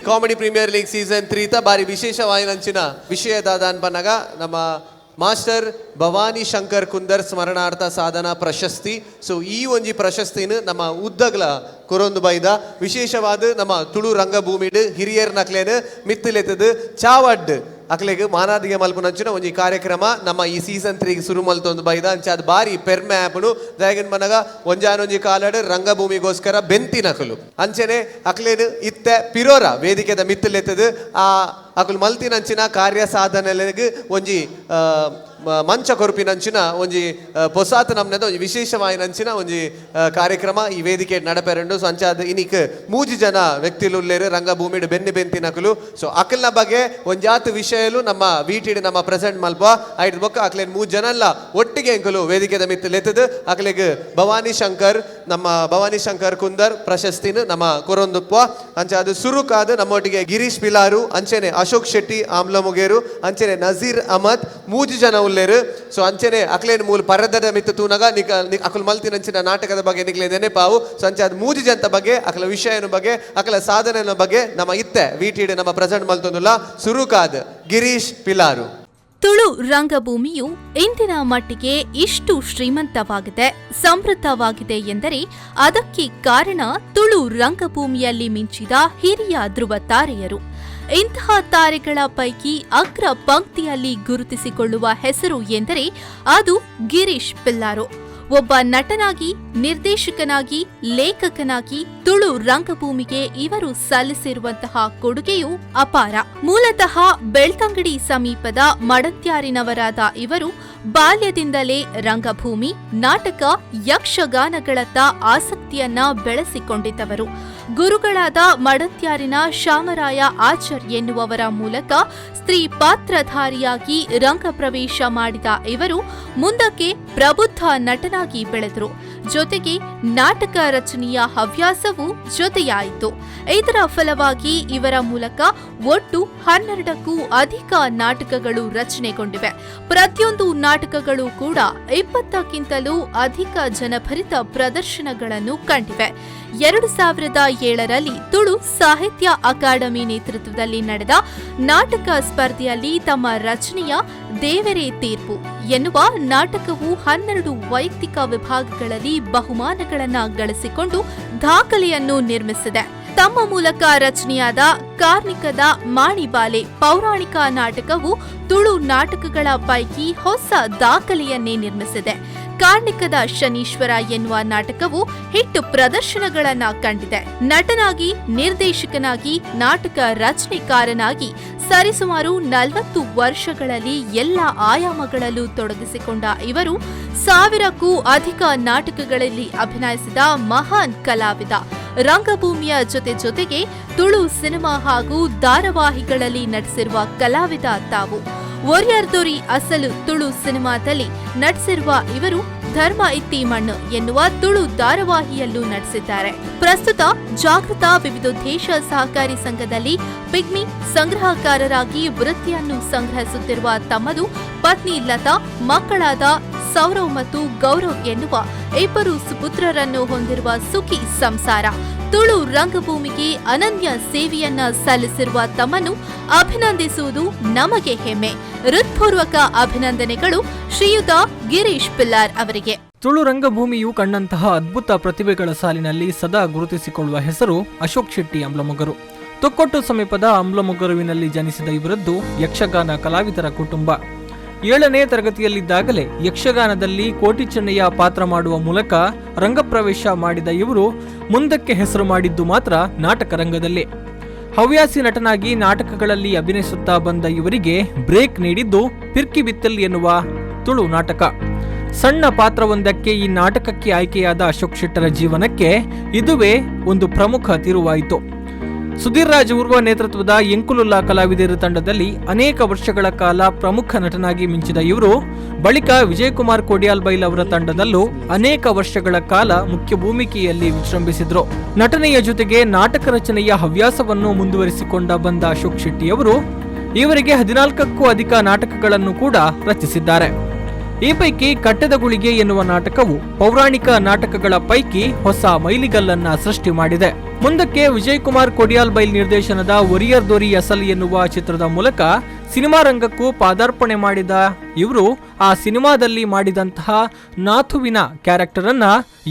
Comedy premier league season 3 ಬಾರಿ ವಿಶೇಷವಾಯಿನಂಚಿನ ವಿಷಯದಾದ ಅನ್ಪನಗ ನಮ್ಮ master Bhavani Shankar Kundar ಸ್ಮರಣಾರ್ಥ ಸಾಧನಾ ಪ್ರಶಸ್ತಿ. ಸೊ ಈ ಒಂಜಿ ಪ್ರಶಸ್ತಿನ ನಮ್ಮ ಉದ್ದಗ್ಲ ಕೊರೊಂದು ಬೈದ ವಿಶೇಷವಾದ ನಮ್ಮ ತುಳು ರಂಗಭೂಮಿಡ್ ಹಿರಿಯರ್ ನಕ್ಲೇನು ಮಿತ್ತಿಲೆತ್ತದು ಚಾವಡ್ ಅಕ್ಲೆಗ್ ಮಾನಾದಿಗೆ ಮಲ್ಪುನಂಚಿನ ಒಂಜಿ ಕಾರ್ಯಕ್ರಮ ನಮ್ಮ ಈ ಸೀಸನ್ 3 ಶುರು ಮಲ್ತೊಂದು ಬೈದ ಅಂಚಾದ ಬಾರಿ ಪೆರ್ಮೆ ಆಪುನು ದಯಗನ್ ಮನಗ ಒಂಜಾನೊಂಜಿ ಕಾಲಡ್ ರಂಗಭೂಮಿಗೋಸ್ಕರ ಬೆಂತಿನಕಲು ಅಂಚನೆ ಅಕ್ಲೇನು ಇತ್ತೆ ಪಿರೋರ ವೇದಿಕೆದ ಮಿತ್ತಲೆತ್ತದು ಆ ಅಕುಲು ಮಲ್ತಿನಂಚಿನ ಕಾರ್ಯ ಸಾಧನೆಗೆ ಒಂಜಿ ಮಂಚ ಕೊರುಪಿನಂಚಿನ ಒಂಜಿ ಪೊಸಾತ್ ನಮ್ನದ ಒಂಜಿ ವಿಶೇಷವಾಯಿನಂಚಿನ ಒಂಜಿ ಕಾರ್ಯಕ್ರಮ ಈ ವೇದಿಕೆ ನಡಪೆರಂಡು. ಸೊ ಅಂಚಾದ ಇನಿಕ್ 3 ಜನ ವ್ಯಕ್ತಿಲುಲ್ಲೇರು ರಂಗಭೂಮಿಡ್ ಬೆನ್ನಿ ಬೆಂತಿನಕಲು. ಸೊ ಅಕಲ್ನ ಬಗ್ಗೆ ಒಂಜಾತ್ ವಿಷಯಲು ನಮ್ಮ ವೀಟಿಡ್ ನಮ್ಮ ಪ್ರೆಸೆಂಟ್ ಮಲ್ಪ ಐಟ್ ಬೊಕ್ಕ ಅಕ್ಲೇನ್ 3 ಜನಲ್ಲ ಒಟ್ಟಿಗೆ ಎಂಕಲು ವೇದಿಕೆದ ಮಿತ್ತು ಲೆತ್ತದು ಅಕ್ಲೆಗ್ ಭವಾನಿ ಶಂಕರ್ ಕುಂದರ್ ಪ್ರಶಸ್ತಿನ ನಮ್ಮ ಕೊರೊಂದುಪ್ಪ ಅಂಚಾದ ಸುರುಕಾದ ನಮ್ಮೊಟ್ಟಿಗೆ ಗಿರೀಶ್ ಪಿಲಾರು ಅಂಚೆನೆ ಅಶೋಕ್ ಶೆಟ್ಟಿ ಆಮ್ಲಮುಗೇರು ಅಂಚೆನೆ ನಜೀರ್ ಅಹಮದ್ 3 ಜನ ಉಲ್ಲೇರು. ಸೊ ಅಂಚೆನೆ ಅಕ್ಲೇನ್ ಮೂಲ ಪರದದ ಮಿತ್ತು ತೂನಗ ಅಕಲ್ ಮಲ್ತಿನಂಚಿನ ನಾಟಕದ ಬಗ್ಗೆ ನಿಕ್ಲೆ ನೆನೆಪಾವು. ಸೊ ಅಂಚಾದ 3 ಜನತ ಬಗ್ಗೆ ಅಕಲ ವಿಷಯನ ಬಗ್ಗೆ ಅಕಲ ಸಾಧನೆಯ ಬಗ್ಗೆ ನಮ್ಮ ಇತ್ತೆ ವೀಟಿಡ್ ನಮ್ಮ ಪ್ರೆಸೆಂಟ್ ಮಲ್ತೊಂದುಲ್ಲ ಸುರುಕಾದ ಗಿರೀಶ್ ಪಿಲಾರು. ತುಳು ರಂಗಭೂಮಿಯು ಇಂದಿನ ಮಟ್ಟಿಗೆ ಇಷ್ಟು ಶ್ರೀಮಂತವಾಗಿದೆ, ಸಮೃದ್ಧವಾಗಿದೆ ಎಂದರೆ ಅದಕ್ಕೆ ಕಾರಣ ತುಳು ರಂಗಭೂಮಿಯಲ್ಲಿ ಮಿಂಚಿದ ಹಿರಿಯ ಧ್ರುವ ತಾರೆಯರು. ಇಂತಹ ತಾರೆಗಳ ಪೈಕಿ ಅಗ್ರ ಪಂಕ್ತಿಯಲ್ಲಿ ಗುರುತಿಸಿಕೊಳ್ಳುವ ಹೆಸರು ಎಂದರೆ ಅದು ಗಿರೀಶ್ ಪಿಲ್ಲಾರು. ಒಬ್ಬ ನಟನಾಗಿ, ನಿರ್ದೇಶಕನಾಗಿ, ಲೇಖಕನಾಗಿ ತುಳು ರಂಗಭೂಮಿಗೆ ಇವರು ಸಲ್ಲಿಸಿರುವಂತಹ ಕೊಡುಗೆಯು ಅಪಾರ. ಮೂಲತಃ ಬೆಳ್ತಂಗಡಿ ಸಮೀಪದ ಮಡತ್ಯಾರಿನವರಾದ ಇವರು ಬಾಲ್ಯದಿಂದಲೇ ರಂಗಭೂಮಿ, ನಾಟಕ, ಯಕ್ಷಗಾನಗಳತ್ತ ಆಸಕ್ತಿಯನ್ನ ಬೆಳೆಸಿಕೊಂಡಿದ್ದವರು. ಗುರುಗಳಾದ ಮಡತ್ಯಾರಿನ ಶಾಮರಾಯ ಆಚಾರ್ ಎನ್ನುವವರ ಮೂಲಕ ಸ್ತ್ರೀ ಪಾತ್ರಧಾರಿಯಾಗಿ ರಂಗಪ್ರವೇಶ ಮಾಡಿದ ಇವರು ಮುಂದಕ್ಕೆ ಪ್ರಬುದ್ಧ ನಟನಾಗಿ ಬೆಳೆದರು. ಜೊತೆಗೆ ನಾಟಕ ರಚನೆಯ ಹವ್ಯಾಸವೂ ಜೊತೆಯಾಯಿತು. ಇದರ ಫಲವಾಗಿ ಇವರ ಮೂಲಕ ಒಟ್ಟು 12ಕ್ಕೂ ಅಧಿಕ ನಾಟಕಗಳು ರಚನೆಗೊಂಡಿವೆ. ಪ್ರತಿಯೊಂದು ನಾಟಕಗಳು ಕೂಡ 20ಕ್ಕಿಂತಲೂ ಅಧಿಕ ಜನಭರಿತ ಪ್ರದರ್ಶನಗಳನ್ನು ಕಂಡಿವೆ. 2007ರಲ್ಲಿ ತುಳು ಸಾಹಿತ್ಯ ಅಕಾಡೆಮಿ ನೇತೃತ್ವದಲ್ಲಿ ನಡೆದ ನಾಟಕ ಸ್ಪರ್ಧೆಯಲ್ಲಿ ತಮ್ಮ ರಚನೆಯ ದೇವರೇ ತೀರ್ಪು ಎನ್ನುವ ನಾಟಕವು 12 ವೈಯಕ್ತಿಕ ವಿಭಾಗಗಳಲ್ಲಿ ಬಹುಮಾನಗಳನ್ನು ಗಳಿಸಿಕೊಂಡು ದಾಖಲೆಯನ್ನು ನಿರ್ಮಿಸಿದೆ. ತಮ್ಮ ಮೂಲಕ ರಚನೆಯಾದ ಕಾರ್ಣಿಕದ ಮಾಣಿಬಾಲೆ ಪೌರಾಣಿಕ ನಾಟಕವು ತುಳು ನಾಟಕಗಳ ಪೈಕಿ ಹೊಸ ದಾಖಲೆಯನ್ನೇ ನಿರ್ಮಿಸಿದೆ. ಕಾರ್ಣಿಕದ ಶನೀಶ್ವರ ಎನ್ನುವ ನಾಟಕವು ಹಿಟ್ಟು ಪ್ರದರ್ಶನಗಳನ್ನ ಕಂಡಿದೆ. ನಟನಾಗಿ, ನಿರ್ದೇಶಕನಾಗಿ, ನಾಟಕ ರಚನೆಕಾರನಾಗಿ ಸರಿಸುಮಾರು 40 ವರ್ಷಗಳಲ್ಲಿ ಎಲ್ಲ ಆಯಾಮಗಳಲ್ಲೂ ತೊಡಗಿಸಿಕೊಂಡ ಇವರು 1000ಕ್ಕೂ ಅಧಿಕ ನಾಟಕಗಳಲ್ಲಿ ಅಭಿನಯಿಸಿದ ಮಹಾನ್ ಕಲಾವಿದ. ರಂಗಭೂಮಿಯ ಜೊತೆಗೆ ತುಳು ಸಿನಿಮಾ ಹಾಗೂ ಧಾರಾವಾಹಿಗಳಲ್ಲಿ ನಟಿಸಿರುವ ಕಲಾವಿದ ತಾವು. ಒರಿಯರ್ದೊರಿ ಅಸಲು ತುಳು ಸಿನಿಮಾದಲ್ಲಿ ನಟಿಸಿರುವ ಇವರು ಧರ್ಮ ಇತ್ತಿ ಮಣ್ಣು ಎನ್ನುವ ತುಳು ಧಾರಾವಾಹಿಯಲ್ಲೂ ನಟಿಸಿದ್ದಾರೆ. ಪ್ರಸ್ತುತ ಜಾಗೃತ ವಿವಿಧೋದ್ದೇಶ ಸಹಕಾರಿ ಸಂಘದಲ್ಲಿ ಪಿಗ್ಮಿ ಸಂಗ್ರಹಕಾರರಾಗಿ ವೃತ್ತಿಯನ್ನು ಸಂಗ್ರಹಿಸುತ್ತಿರುವ ತಮ್ಮದು ಪತ್ನಿ ಲತಾ, ಮಕ್ಕಳಾದ ಸೌರವ್ ಮತ್ತು ಗೌರವ್ ಎನ್ನುವ 2 ಸುಪುತ್ರರನ್ನು ಹೊಂದಿರುವ ಸುಖಿ ಸಂಸಾರ. ತುಳು ರಂಗಭೂಮಿಗೆ ಅನನ್ಯ ಸೇವೆಯನ್ನ ಸಲ್ಲಿಸಿರುವ ತಮ್ಮನ್ನು ಅಭಿನಂದಿಸುವುದು ನಮಗೆ ಹೆಮ್ಮೆ. ಹೃತ್ಪೂರ್ವಕ ಅಭಿನಂದನೆಗಳು ಶ್ರೀಯುತ ಗಿರೀಶ್ ಪಿಲ್ಲಾರ್ ಅವರಿಗೆ. ತುಳು ರಂಗಭೂಮಿಯು ಕಂಡಂತಹ ಅದ್ಭುತ ಪ್ರತಿಭೆಗಳ ಸಾಲಿನಲ್ಲಿ ಸದಾ ಗುರುತಿಸಿಕೊಳ್ಳುವ ಹೆಸರು ಅಶೋಕ್ ಶೆಟ್ಟಿ ಅಮ್ಲಮೊಗರು. ತೊಕ್ಕೊಟ್ಟು ಸಮೀಪದ ಅಮ್ಲಮೊಗರುವಿನಲ್ಲಿ ಜನಿಸಿದ ಇವರದ್ದು ಯಕ್ಷಗಾನ ಕಲಾವಿದರ ಕುಟುಂಬ. 7ನೇ ತರಗತಿಯಲ್ಲಿದ್ದಾಗಲೇ ಯಕ್ಷಗಾನದಲ್ಲಿ ಕೋಟಿ ಚೆನ್ನಯ್ಯ ಪಾತ್ರ ಮಾಡುವ ಮೂಲಕ ರಂಗಪ್ರವೇಶ ಮಾಡಿದ ಇವರು ಮುಂದಕ್ಕೆ ಹೆಸರು ಮಾಡಿದ್ದು ಮಾತ್ರ ನಾಟಕ ರಂಗದಲ್ಲಿ. ಹವ್ಯಾಸಿ ನಟನಾಗಿ ನಾಟಕಗಳಲ್ಲಿ ಅಭಿನಯಿಸುತ್ತಾ ಬಂದ ಇವರಿಗೆ ಬ್ರೇಕ್ ನೀಡಿದ್ದು ಪಿರ್ಕಿ ಬಿತ್ತಲ್ ಎನ್ನುವ ತುಳು ನಾಟಕ. ಸಣ್ಣ ಪಾತ್ರವೊಂದಕ್ಕೆ ಈ ನಾಟಕಕ್ಕೆ ಆಯ್ಕೆಯಾದ ಅಶೋಕ್ ಶೆಟ್ಟರ ಜೀವನಕ್ಕೆ ಇದುವೇ ಒಂದು ಪ್ರಮುಖ ತಿರುವಾಯಿತು. ಸುಧೀರ್ ರಾಜ್ ಉರ್ವ ನೇತೃತ್ವದ ಎಂಕುಲುಲ್ಲಾ ಕಲಾವಿದರ ತಂಡದಲ್ಲಿ ಅನೇಕ ವರ್ಷಗಳ ಕಾಲ ಪ್ರಮುಖ ನಟನಾಗಿ ಮಿಂಚಿದ ಇವರು ಬಳಿಕ ವಿಜಯಕುಮಾರ್ ಕೋಡಿಯಾಲ್ ಬೈಲ್ ಅವರ ತಂಡದಲ್ಲೂ ಅನೇಕ ವರ್ಷಗಳ ಕಾಲ ಮುಖ್ಯ ಭೂಮಿಕೆಯಲ್ಲಿ ವಿಜೃಂಭಿಸಿದ್ರು. ನಟನೆಯ ಜೊತೆಗೆ ನಾಟಕ ರಚನೆಯ ಹವ್ಯಾಸವನ್ನು ಮುಂದುವರಿಸಿಕೊಂಡ ಬಂದ ಅಶೋಕ್ ಶೆಟ್ಟಿ ಅವರು ಇವರಿಗೆ 14ಕ್ಕೂ ಅಧಿಕ ನಾಟಕಗಳನ್ನು ಕೂಡ ರಚಿಸಿದ್ದಾರೆ. ಈ ಪೈಕಿ ಕಟ್ಟದ ಗುಳಿಗೆ ಎನ್ನುವ ನಾಟಕವು ಪೌರಾಣಿಕ ನಾಟಕಗಳ ಪೈಕಿ ಹೊಸ ಮೈಲಿಗಲ್ಲನ್ನ ಸೃಷ್ಟಿ ಮಾಡಿದೆ. ಮುಂದಕ್ಕೆ ವಿಜಯ್ ಕುಮಾರ್ ಕೊಡಿಯಾಲ್ಬೈಲ್ ನಿರ್ದೇಶನದ ಒರಿಯರ್ ದೊರಿ ಅಸಲ್ ಎನ್ನುವ ಚಿತ್ರದ ಮೂಲಕ ಸಿನಿಮಾ ರಂಗಕ್ಕೂ ಪಾದಾರ್ಪಣೆ ಮಾಡಿದ ಇವರು ಆ ಸಿನಿಮಾದಲ್ಲಿ ಮಾಡಿದಂತಹ ನಾಥುವಿನ ಕ್ಯಾರೆಕ್ಟರ್ ಅನ್ನ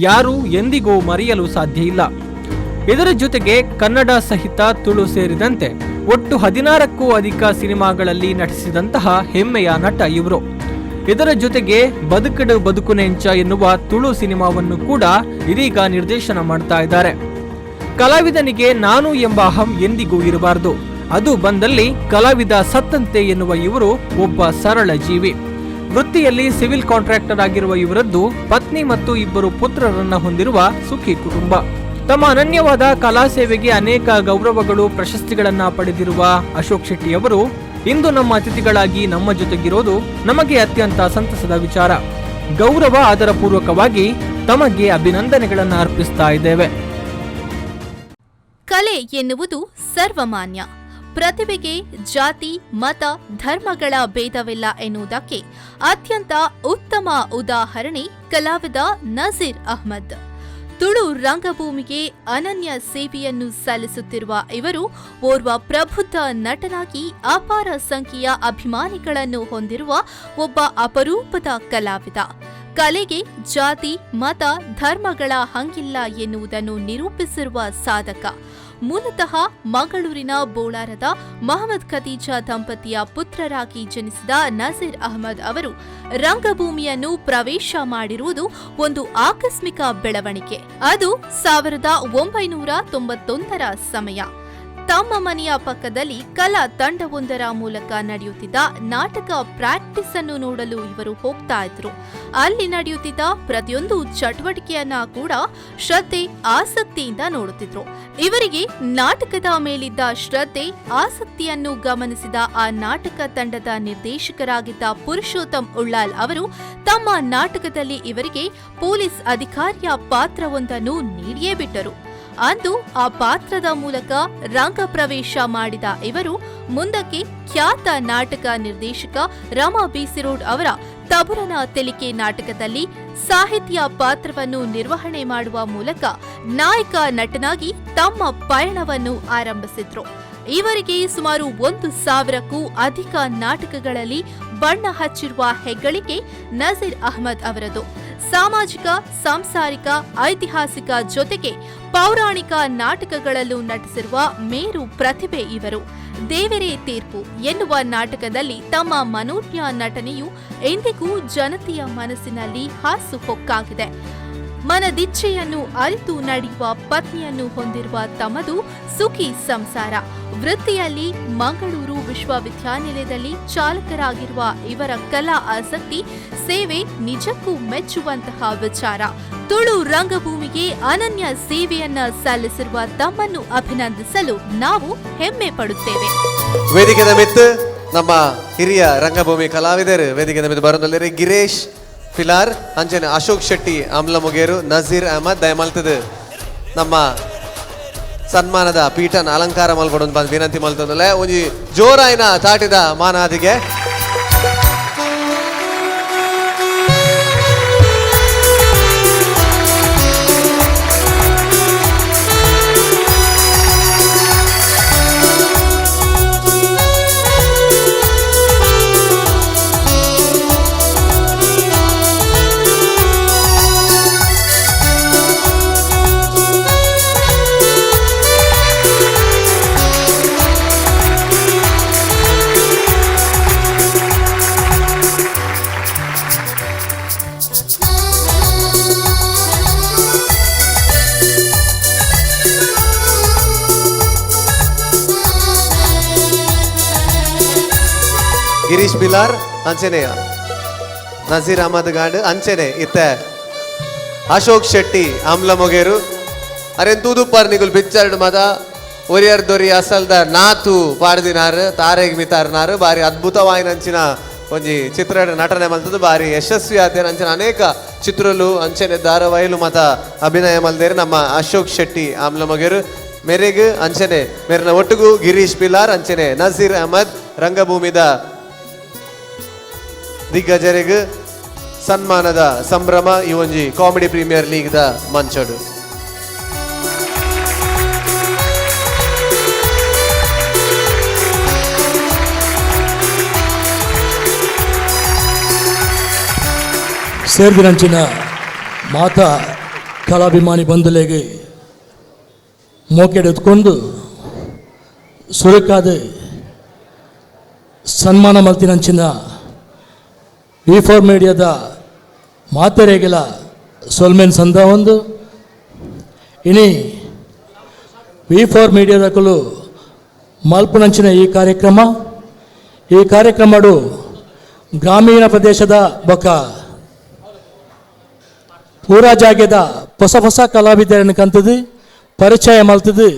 ಯಾರೂ ಎಂದಿಗೂ ಮರೆಯಲು ಸಾಧ್ಯ ಇಲ್ಲ. ಇದರ ಜೊತೆಗೆ ಕನ್ನಡ ಸಹಿತ ತುಳು ಸೇರಿದಂತೆ ಒಟ್ಟು 16ಕ್ಕೂ ಅಧಿಕ ಸಿನಿಮಾಗಳಲ್ಲಿ ನಟಿಸಿದಂತಹ ಹೆಮ್ಮೆಯ ನಟ ಇವರು. ಇದರ ಜೊತೆಗೆ ಬದುಕಡು ಬದುಕುನೆಂಚ ಎನ್ನುವ ತುಳು ಸಿನಿಮಾವನ್ನು ಕೂಡ ಇದೀಗ ನಿರ್ದೇಶನ ಮಾಡ್ತಾ ಇದ್ದಾರೆ. ಕಲಾವಿದನಿಗೆ ನಾನು ಎಂಬ ಅಹಂ ಎಂದಿಗೂ ಇರಬಾರದು, ಅದು ಬಂದಲ್ಲಿ ಕಲಾವಿದ ಸತ್ತಂತೆ ಎನ್ನುವ ಇವರು ಒಬ್ಬ ಸರಳ ಜೀವಿ. ವೃತ್ತಿಯಲ್ಲಿ ಸಿವಿಲ್ ಕಾಂಟ್ರಾಕ್ಟರ್ ಆಗಿರುವ ಇವರದ್ದು ಪತ್ನಿ ಮತ್ತು 2 ಪುತ್ರರನ್ನ ಹೊಂದಿರುವ ಸುಖಿ ಕುಟುಂಬ. ತಮ್ಮ ಅನನ್ಯವಾದ ಕಲಾ ಸೇವೆಗೆ ಅನೇಕ ಗೌರವಗಳು ಪ್ರಶಸ್ತಿಗಳನ್ನ ಪಡೆದಿರುವ ಅಶೋಕ್ ಶೆಟ್ಟಿ ಅವರು ಇಂದು ನಮ್ಮ ಅತಿಥಿಗಳಾಗಿ ನಮ್ಮ ಜೊತೆಗಿರೋದು ನಮಗೆ ಅತ್ಯಂತ ಸಂತಸದ ವಿಚಾರ. ಗೌರವ ಆದರ ಪೂರ್ವಕವಾಗಿ ತಮಗೆ ಅಭಿನಂದನೆಗಳನ್ನು ಅರ್ಪಿಸ್ತಾ ಇದ್ದೇವೆ. ಕಲೆ ಎನ್ನುವುದು ಸರ್ವಮಾನ್ಯ. ಪ್ರತಿಭೆಗೆ ಜಾತಿ, ಮತ, ಧರ್ಮಗಳ ಭೇದವಿಲ್ಲ ಎನ್ನುವುದಕ್ಕೆ ಅತ್ಯಂತ ಉತ್ತಮ ಉದಾಹರಣೆ ಕಲಾವಿದ ನಜೀರ್ ಅಹ್ಮದ್. ತುಳು ರಂಗಭೂಮಿಗೆ ಅನನ್ಯ ಸೇವೆಯನ್ನು ಸಲ್ಲಿಸುತ್ತಿರುವ ಇವರು ಓರ್ವ ಪ್ರಬುದ್ಧ ನಟನಾಗಿ ಅಪಾರ ಸಂಖ್ಯೆಯ ಅಭಿಮಾನಿಗಳನ್ನು ಹೊಂದಿರುವ ಒಬ್ಬ ಅಪರೂಪದ ಕಲಾವಿದ. ಕಲೆಗೆ ಜಾತಿ, ಮತ, ಧರ್ಮಗಳ ಹಂಗಿಲ್ಲ ಎನ್ನುವುದನ್ನು ನಿರೂಪಿಸಿರುವ ಸಾಧಕ. ಮೂಲತಃ ಮಂಗಳೂರಿನ ಬೋಳಾರದ ಮಹಮ್ಮದ್ ಖದೀಜಾ ದಂಪತಿಯ ಪುತ್ರರಾಗಿ ಜನಿಸಿದ ನಜೀರ್ ಅಹ್ಮದ್ ಅವರು ರಂಗಭೂಮಿಯನ್ನು ಪ್ರವೇಶ ಮಾಡಿರುವುದು ಒಂದು ಆಕಸ್ಮಿಕ ಬೆಳವಣಿಗೆ. ಅದು 1991ರ ಸಮಯ. ತಮ್ಮ ಮನೆಯ ಪಕ್ಕದಲ್ಲಿ ಕಲಾ ತಂಡವೊಂದರ ಮೂಲಕ ನಡೆಯುತ್ತಿದ್ದ ನಾಟಕ ಪ್ರಾಕ್ಟೀಸ್ ಅನ್ನು ನೋಡಲು ಇವರು ಹೋಗ್ತಾ ಇದ್ರು. ಅಲ್ಲಿ ನಡೆಯುತ್ತಿದ್ದ ಪ್ರತಿಯೊಂದು ಚಟುವಟಿಕೆಯನ್ನ ಕೂಡ ಶ್ರದ್ಧೆ, ಆಸಕ್ತಿಯಿಂದ ನೋಡುತ್ತಿದ್ರು. ಇವರಿಗೆ ನಾಟಕದ ಮೇಲಿದ್ದ ಶ್ರದ್ಧೆ, ಆಸಕ್ತಿಯನ್ನು ಗಮನಿಸಿದ ಆ ನಾಟಕ ತಂಡದ ನಿರ್ದೇಶಕರಾಗಿದ್ದ ಪುರುಷೋತ್ತಮ್ ಉಳ್ಳಾಲ್ ಅವರು ತಮ್ಮ ನಾಟಕದಲ್ಲಿ ಇವರಿಗೆ ಪೊಲೀಸ್ ಅಧಿಕಾರಿಯ ಪಾತ್ರವೊಂದನ್ನು ನೀಡಿಯೇ ಬಿಟ್ಟರು. ಅಂದು ಆ ಪಾತ್ರದ ಮೂಲಕ ರಂಗ ಪ್ರವೇಶ ಮಾಡಿದ ಇವರು ಮುಂದಕ್ಕೆ ಖ್ಯಾತ ನಾಟಕ ನಿರ್ದೇಶಕ ರಮಾ ಬಿಸಿರೋಡ್ ಅವರ ತಬುರನ ತೆಲಿಕೆ ನಾಟಕದಲ್ಲಿ ಸಾಹಿತ್ಯ ಪಾತ್ರವನ್ನು ನಿರ್ವಹಣೆ ಮಾಡುವ ಮೂಲಕ ನಾಯಕ ನಟನಾಗಿ ತಮ್ಮ ಪಯಣವನ್ನು ಆರಂಭಿಸಿದ್ರು. ಇವರಿಗೆ ಸುಮಾರು 1,000ಕ್ಕೂ ಅಧಿಕ ನಾಟಕಗಳಲ್ಲಿ ಬಣ್ಣ ಹಚ್ಚಿರುವ ಹೆಗ್ಗಳಿಕೆ ನಜೀರ್ ಅಹ್ಮದ್ ಅವರದು. ಸಾಮಾಜಿಕ, ಸಾಂಸಾರಿಕ, ಐತಿಹಾಸಿಕ ಜೊತೆಗೆ ಪೌರಾಣಿಕ ನಾಟಕಗಳಲ್ಲೂ ನಟಿಸಿರುವ ಮೇರು ಪ್ರತಿಭೆ ಇವರು. ದೇವರೇ ತೀರ್ಪು ಎನ್ನುವ ನಾಟಕದಲ್ಲಿ ತಮ್ಮ ಮನೋಜ್ಞ ನಟನೆಯು ಎಂದಿಗೂ ಜನತೆಯ ಮನಸ್ಸಿನಲ್ಲಿ ಹಾಸುಹೊಕ್ಕಾಗಿದೆ. ಮನದಿಚ್ಛೆಯನ್ನು ಅರಿತು ನಡೆಯುವ ಪತ್ನಿಯನ್ನು ಹೊಂದಿರುವ ತಮ್ಮದು ಸುಖಿ ಸಂಸಾರ. ವೃತ್ತಿಯಲ್ಲಿ ಮಂಗಳೂರು ವಿಶ್ವವಿದ್ಯಾನಿಲಯದಲ್ಲಿ ಚಾಲಕರಾಗಿರುವ ಇವರ ಕಲಾ ಆಸಕ್ತಿ, ಸೇವೆ ನಿಜಕ್ಕೂ ಮೆಚ್ಚುವಂತಹ ವಿಚಾರ. ತುಳು ರಂಗಭೂಮಿಗೆ ಅನನ್ಯ ಸೇವೆಯನ್ನ ಸಲ್ಲಿಸಿರುವ ತಮ್ಮನ್ನು ಅಭಿನಂದಿಸಲು ನಾವು ಹೆಮ್ಮೆ ಪಡುತ್ತೇವೆ. ವೇದಿಕೆದ ಮಿತ್ತು ನಮ್ಮ ಹಿರಿಯ ರಂಗಭೂಮಿ ಕಲಾವಿದರು ವೇದಿಕೆದ ಮಿತ್ತು ಬರೋದಲ್ಲಿ ಗಿರೀಶ್ ಪಿಲಾರ್, ಅಂಚನೆ ಅಶೋಕ್ ಶೆಟ್ಟಿ ಅಮ್ಲಮುಗೇರು, ನಜೀರ್ ಅಹ್ಮದ್ ದಯಮಲ್ತದ ನಮ್ಮ ಸನ್ಮಾನದ ಪೀಠನ ಅಲಂಕಾರ ಮಲ್ಕೊಂಡು ಬಂದು ವಿನಂತಿ ಮಲ್ತಂದಲ್ಲ ಒಂಜಿ ಜೋರಾಯಿನ ತಾಟಿದ ಮಾನಾದಿಗೆ. ಗಿರೀಶ್ ಪಿಲಾರ್ ಅಂಚೆನೆ ನಜೀರ್ ಅಹಮದ್ ಗಾಂಡ್ ಅಂಚೆನೆ ಇತ್ತೆ ಅಶೋಕ್ ಶೆಟ್ಟಿ ಅಮ್ಲಮೊಗೇರು ಅರೆನ್ ತೂದುಪ್ಪರ್ ನಿಗುಲ್ ಪಿಕ್ಚರ್ಡ್ ಮದ ಒರಿಯರ್ ದೊರಿ ಅಸಲ್ದ ನಾತು ಪಾಡ್ದಿನಾರು ತಾರೆಗ್ ಮಿತಾರ್ನಾರು ಬಾರಿ ಅದ್ಭುತವಾಯಿನಂಚಿನ ಒಂಜಿ ಚಿತ್ರದ ನಟನೆ ಮಲ್ತದ್ದು ಬಾರಿ ಯಶಸ್ವಿ ಆತೇರು. ಅಂಚನೆ ಅನೇಕ ಚಿತ್ರಲು ಅಂಚನೆ ಧಾರಾವಾಹಿಲು ಮತ ಅಭಿನಯ ಮಲ್ದೇರು ನಮ್ಮ ಅಶೋಕ್ ಶೆಟ್ಟಿ ಆಮ್ಲಮೊಗೇರು ಮೆರೆಗ್ ಅಂಚನೆ ಮೇರಿನ ಒಟ್ಟಿಗೂ ಗಿರೀಶ್ ಪಿಲಾರ್ ಅಂಚನೆ ನಜೀರ್ ಅಹಮದ್ ರಂಗಭೂಮಿದ ದಿಗ್ಗಜರಿಗ್ ಸನ್ಮಾನದ ಸಂಭ್ರಮ ಈ ಒಂಜಿ ಕಾಮಿಡಿ ಪ್ರೀಮಿಯರ್ ಲೀಗ್ ದ ಮಂಚಡು. ಸೇರಿದಂಚಿನ ಮಾತಾ ಕಲಾಭಿಮಾನಿ ಬಂಧುಲೆಗೆ ಮೋಕೆಡೆತ್ಕೊಂಡು ಸುರಕಾದ ಸನ್ಮಾನ ಮಲ್ತಿನಂಚಿನ V4 ಮೀಡಿಯಾದ ಮಾತೆರೆಗೆಲ ಸೊಲ್ಮೆನ್ ಸಂದ ಒಂದು ಇನಿ V4 ಮೀಡಿಯಾದಕಲು ಮಲ್ಪುನಂಚಿನ ಈ ಕಾರ್ಯಕ್ರಮಡು ಗ್ರಾಮೀಣ ಪ್ರದೇಶದ ಬೊಕ್ಕ ಪೂರಾ ಜಾಗ್ಯದ ಹೊಸ ಕಲಾವಿದರನ್ನು ಕಂತದು ಪರಿಚಯ ಮಲ್ತದು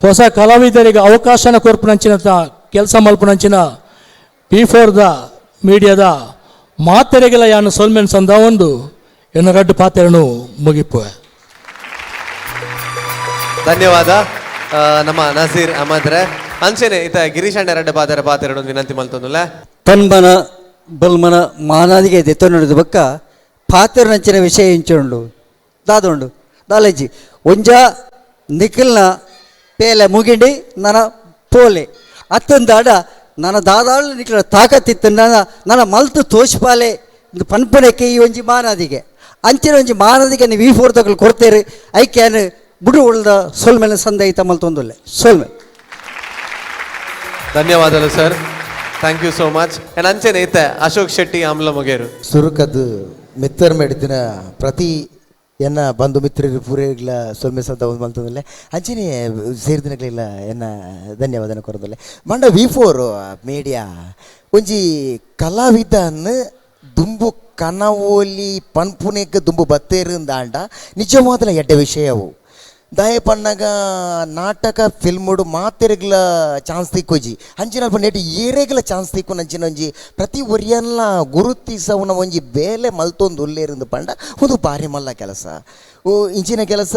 ಹೊಸ ಕಲಾವಿದರಿಗೆ ಅವಕಾಶನ ಕೊರ್ಪುನಂಚಿನ ಕೆಲಸ ಮಲ್ಪುನಂಚಿನ V4 ಮೀಡಿಯಾದ ಮಾತೆರೆಗೆಲ ಯಾನು ಸೊಲ್ಮೆನ್ ಸಂದ ಒಂದು ಎನ್ನ ರಡ್ಡು ಪಾತ್ರೆಯನ್ನು ಮುಗಿಪು. ಧನ್ಯವಾದ ನಮ್ಮ ನಸೀರ್ ಅಹಮದ್ರೆ. ಅಂಚೆನೆ ಇತ ಗಿರೀಶ್ ಅಣ್ಣ ರಡ್ಡ ಪಾತ್ರೆ ವಿನಂತಿ ಮಲ್ತೊಂದುಲ್ಲ. ತನ್ಮನ ಬಲ್ಮನ ಮಾನಾದಿಗೆ ದೆತ್ತೊಂಡು ಬಕ್ಕ ಪಾತ್ರೆ ನಂಚಿನ ವಿಷಯ ಇಂಚುಂಡು ದಾದೊಂಡು ದಾಲೇಜಿ ಒಂಜ ನಿಖಿಲ್ನ ಪೇಲೆ ಮುಗಿಂಡಿ ನನ್ನ ಪೋಲೆ ಅತ್ತಂದಾಡ ನನ್ನ ದಾದಾಳು ನಿಖಿಲ ತಾಕತ್ತಿತ್ತು ನನ್ನ ಮಲ್ತು ತೋಷ್ಪಾಲೆ ಪನ್ಪುಣಕ್ಕೆ ಈ ಒಂಜಿ ಮಾನಾದಿಗೆ ಅಂಚಿನ ಒಂಜಿ ಮಾನದಿಗೆ ನೀವು V4 ತಗೊಳ್ಳಿ ಕೊಡ್ತೇರಿ ಐಕ್ಯಾನು ಬುಡು ಉಳ್ದ ಸೋಲ್ಮೇಲೆ ಸಂದ ಐತ ಮಲ್ತೊಂದುಲ್ಲೆ ಸೋಲ್ಮೇಲೆ. ಧನ್ಯವಾದಗಳು sir, thank you so much. ಅಂಚೆನೆ ಇತ್ತ ಅಶೋಕ್ ಶೆಟ್ಟಿ ಆಮ್ಲ ಮೊಗೇರು ಸುರುಕದ್ದು ಮಿತ್ತರ್ ಮೇಡಿದಿನ ಪ್ರತಿ ಎನ್ನ ಬಂಧು ಮಿತ್ರರು ಪೂರೆಗ್ಲ ಸೊಲ್ಮೆ ಸದ ಮಲ್ತದಲ್ಲೇ ಅಂಚನೆ ಸೇರಿದಿನಗಳೆಲ್ಲ ಎನ್ನ ಧನ್ಯವಾದನ ಕೊರದಲ್ಲೇ ಮಂಡ V4 ಮೀಡಿಯಾ ಒಂಜಿ ಕಲಾವಿದನ್ ದುಂಬು ಕನವೋಲಿ ಪನ್ಪುನೆಗ್ ದುಂಬು ಬತ್ತೇರಿಂದಾಂಡ ನಿಜವಾದ ಎಡ್ಡ ವಿಷಯವು ದಯ ಪಣ್ಣಗ ನಾಟಕ ಫಿಲ್ಮುಡು ಮಾತೆರೆಗ್ಲ ಚಾನ್ಸ್ ತಿಕ್ಕೋಜಿ ಅಂಚಿನ ನೆಟ್ಟು ಏರೆಗ್ಲ ಚಾನ್ಸ್ ತಿಕ್ಕು ನಂಚಿನ ಒಂಜಿ ಪ್ರತಿ ಒರಿಯನ್ಲ ಗುರುತಿಸವನ ಒಂಜಿ ಬೇಲೆ ಮಲ್ತೊಂದು ಉಲ್ಲೇರಿಂದ ಪಂಡ ಒಂದು ಬಾರಿ ಮಲ್ಲ ಕೆಲಸ ಇಂಚಿನ ಕೆಲಸ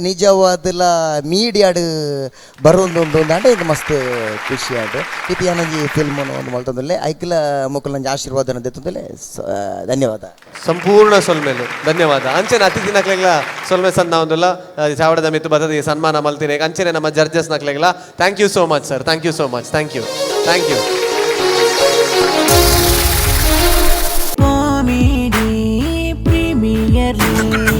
ನಿಜವಾದಲ ಮೀಡಿಯಾಡು ಬರೋದೊಂದು ಅಂಡ ಇದು ಮಸ್ತ್ ಖುಷಿ ಆಡು ಇದು ಏನಂಜಿ ಫಿಲ್ಮ್ ಒಂದು ಮಲ್ತೊಂದುಲ್ಲೆ ಐಕ್ಲ ಮುಕ್ಕಲ್ ನಂಜಿ ಆಶೀರ್ವಾದನ ದೆತ್ತೊಂದುಲ್ಲೆ ಧನ್ಯವಾದ. ಸಂಪೂರ್ಣ ಸೊಲ್ಮೆಲು ಧನ್ಯವಾದ. ಅಂಚೆನ ಅತಿಥಿ ನಕ್ಲೆಗ್ಲ ಸೊಲ್ಮೆ ಸಂದ ಒಂದುಲ್ಲ ಚಾವಡದ ಮಿತ್ತು ಬರ್ತದೆ ಸನ್ಮಾನ ಮಲ್ತಿನ ಅಂಚೆನೆ ನಮ್ಮ ಜಡ್ಜಸ್ ನಕ್ಲೆಗ್ಲ thank you so much sir, thank you so much, thank you. Comedy Premier League.